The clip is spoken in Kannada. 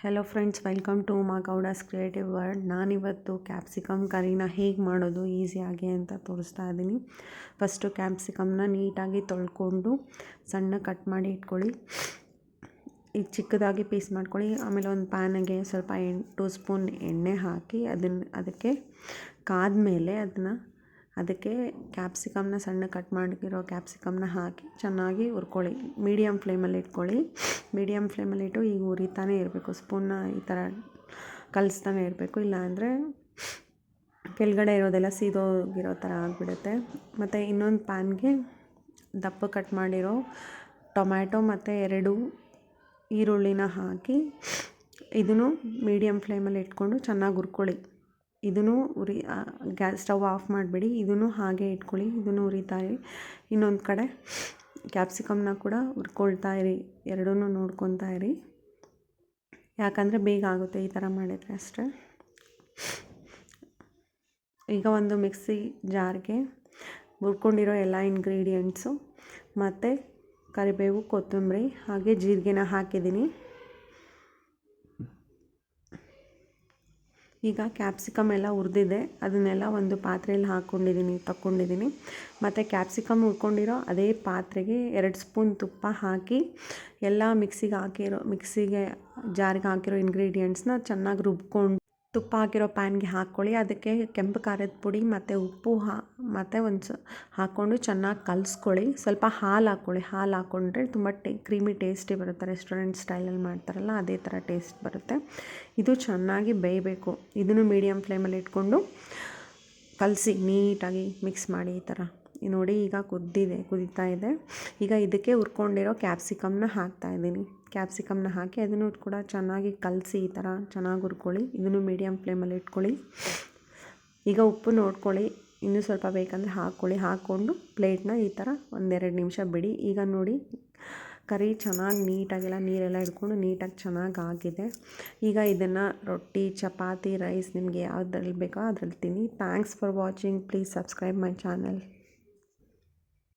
ಹೆಲೋ ಫ್ರೆಂಡ್ಸ್, ವೆಲ್ಕಮ್ ಟು ಮಾ ಗೌಡಾಸ್ ಕ್ರಿಯೇಟಿವ್ ವರ್ಲ್ಡ್. ನಾನಿವತ್ತು ಕ್ಯಾಪ್ಸಿಕಮ್ ಕರಿನ ಹೇಗೆ ಮಾಡೋದು ಈಸಿಯಾಗಿ ಅಂತ ತೋರಿಸ್ತಾ ಇದ್ದೀನಿ. ಫಸ್ಟು ಕ್ಯಾಪ್ಸಿಕಮ್ನ ನೀಟಾಗಿ ತೊಳ್ಕೊಂಡು ಸಣ್ಣ ಕಟ್ ಮಾಡಿ ಇಟ್ಕೊಳ್ಳಿ. ಈಗ ಚಿಕ್ಕದಾಗಿ ಪೀಸ್ ಮಾಡ್ಕೊಳ್ಳಿ. ಆಮೇಲೆ ಒಂದು ಪ್ಯಾನಿಗೆ ಸ್ವಲ್ಪ 2 ಸ್ಪೂನ್ ಎಣ್ಣೆ ಹಾಕಿ ಅದಕ್ಕೆ ಕಾದ್ಮೇಲೆ ಅದಕ್ಕೆ ಕ್ಯಾಪ್ಸಿಕಮ್ನ ಸಣ್ಣ ಕಟ್ ಮಾಡಿರೋ ಕ್ಯಾಪ್ಸಿಕಮ್ನ ಹಾಕಿ ಚೆನ್ನಾಗಿ ಹುರ್ಕೊಳ್ಳಿ. ಮೀಡಿಯಮ್ ಫ್ಲೇಮಲ್ಲಿ ಇಟ್ಕೊಳ್ಳಿ. ಮೀಡಿಯಮ್ ಫ್ಲೇಮಲ್ಲಿ ಇಟ್ಟು ಈಗ ಉರಿತಾನೆ ಇರಬೇಕು. ಸ್ಪೂನ್ನ ಈ ಥರ ಕಲಿಸ್ತಾನೆ ಇರಬೇಕು, ಇಲ್ಲಾಂದರೆ ಕೆಳಗಡೆ ಇರೋದೆಲ್ಲ ಸೀದೋಗಿರೋ ಥರ ಆಗಿಬಿಡುತ್ತೆ. ಮತ್ತು ಇನ್ನೊಂದು ಪ್ಯಾನ್ಗೆ ದಪ್ಪ ಕಟ್ ಮಾಡಿರೋ ಟೊಮ್ಯಾಟೊ ಮತ್ತು 2 ಈರುಳ್ಳಿನ ಹಾಕಿ ಇದನ್ನು ಮೀಡಿಯಮ್ ಫ್ಲೇಮಲ್ಲಿ ಇಟ್ಕೊಂಡು ಚೆನ್ನಾಗಿ ಹುರ್ಕೊಳ್ಳಿ. ಇದನ್ನು ಗ್ಯಾಸ್ ಸ್ಟವ್ ಆಫ್ ಮಾಡಿಬಿಡಿ. ಇದನ್ನು ಹಾಗೆ ಇಟ್ಕೊಳ್ಳಿ. ಇದನ್ನು ಉರಿತಾ ಇರಿ. ಇನ್ನೊಂದು ಕಡೆ ಕ್ಯಾಪ್ಸಿಕಮ್ನ ಕೂಡ ಹುರ್ಕೊಳ್ತಾ ಇರಿ. ಎರಡನ್ನೂ ನೋಡ್ಕೊತಾ ಇರಿ, ಯಾಕಂದರೆ ಬೇಗ ಆಗುತ್ತೆ ಈ ಥರ ಮಾಡಿದರೆ ಅಷ್ಟೇ. ಈಗ ಒಂದು ಮಿಕ್ಸಿ ಜಾರ್ಗೆ ಹುರ್ಕೊಂಡಿರೋ ಎಲ್ಲ ಇಂಗ್ರೀಡಿಯೆಂಟ್ಸು ಮತ್ತು ಕರಿಬೇವು, ಕೊತ್ತಂಬರಿ ಹಾಗೆ ಜೀರಿಗೆನ ಹಾಕಿದ್ದೀನಿ. ಈಗ ಕ್ಯಾಪ್ಸಿಕಮ್ ಎಲ್ಲ ಹುರಿದಿದೆ, ಅದನ್ನೆಲ್ಲ ಒಂದು ಪಾತ್ರೆಯಲ್ಲಿ ತಗೊಂಡಿದ್ದೀನಿ. ಮತ್ತು ಕ್ಯಾಪ್ಸಿಕಮ್ ಹುರ್ಕೊಂಡಿರೋ ಅದೇ ಪಾತ್ರೆಗೆ 2 ಸ್ಪೂನ್ ತುಪ್ಪ ಹಾಕಿ ಎಲ್ಲ ಮಿಕ್ಸಿಗೆ ಜಾರಿಗೆ ಹಾಕಿರೋ ಇಂಗ್ರೀಡಿಯೆಂಟ್ಸ್ನ ಚೆನ್ನಾಗಿ ರುಬ್ಕೊಂಡು ತುಪ್ಪ ಹಾಕಿರೋ ಪ್ಯಾನ್ಗೆ ಹಾಕ್ಕೊಳ್ಳಿ. ಅದಕ್ಕೆ ಕೆಂಪು ಖಾರದ ಪುಡಿ ಮತ್ತು ಉಪ್ಪು ಮತ್ತು ಹಾಕ್ಕೊಂಡು ಚೆನ್ನಾಗಿ ಕಲಿಸ್ಕೊಳ್ಳಿ. ಸ್ವಲ್ಪ ಹಾಲು ಹಾಕ್ಕೊಂಡ್ರೆ ತುಂಬ ಕ್ರೀಮಿ ಟೇಸ್ಟಿ ಬರುತ್ತೆ. ರೆಸ್ಟೋರೆಂಟ್ ಸ್ಟೈಲಲ್ಲಿ ಮಾಡ್ತಾರಲ್ಲ ಅದೇ ಥರ ಟೇಸ್ಟ್ ಬರುತ್ತೆ. ಇದು ಚೆನ್ನಾಗಿ ಬೇಯಬೇಕು. ಇದನ್ನು ಮೀಡಿಯಮ್ ಫ್ಲೇಮಲ್ಲಿ ಇಟ್ಕೊಂಡು ಕಲಸಿ ನೀಟಾಗಿ ಮಿಕ್ಸ್ ಮಾಡಿ. ಈ ಥರ ನೋಡಿ, ಈಗ ಕುದೀತಾ ಇದೆ. ಈಗ ಇದಕ್ಕೆ ಹುರ್ಕೊಂಡಿರೋ ಕ್ಯಾಪ್ಸಿಕಮ್ನ ಹಾಕ್ತಾಯಿದ್ದೀನಿ. ಕ್ಯಾಪ್ಸಿಕಮ್ನ ಹಾಕಿ ಅದನ್ನು ಕೂಡ ಚೆನ್ನಾಗಿ ಕಲಸಿ ಈ ಥರ ಚೆನ್ನಾಗಿ ಹುರ್ಕೊಳ್ಳಿ. ಇದನ್ನು ಮೀಡಿಯಮ್ ಫ್ಲೇಮಲ್ಲಿ ಇಟ್ಕೊಳ್ಳಿ. ಈಗ ಉಪ್ಪು ನೋಡ್ಕೊಳ್ಳಿ, ಇನ್ನೂ ಸ್ವಲ್ಪ ಬೇಕಂದರೆ ಹಾಕ್ಕೊಂಡು ಪ್ಲೇಟ್ನ ಈ ಥರ 1-2 ನಿಮಿಷ ಬಿಡಿ. ಈಗ ನೋಡಿ, ಕರಿ ಚೆನ್ನಾಗಿ ನೀಟಾಗೆಲ್ಲ ನೀರೆಲ್ಲ ಹಿಡ್ಕೊಂಡು ನೀಟಾಗಿ ಚೆನ್ನಾಗಿ ಆಗಿದೆ. ಈಗ ಇದನ್ನು ರೊಟ್ಟಿ, ಚಪಾತಿ, ರೈಸ್ ನಿಮಗೆ ಯಾವುದ್ರಲ್ಲಿ ಬೇಕೋ ಅದರಲ್ಲಿ ತಿನ್ನಿ. Thanks for watching. Please subscribe my channel.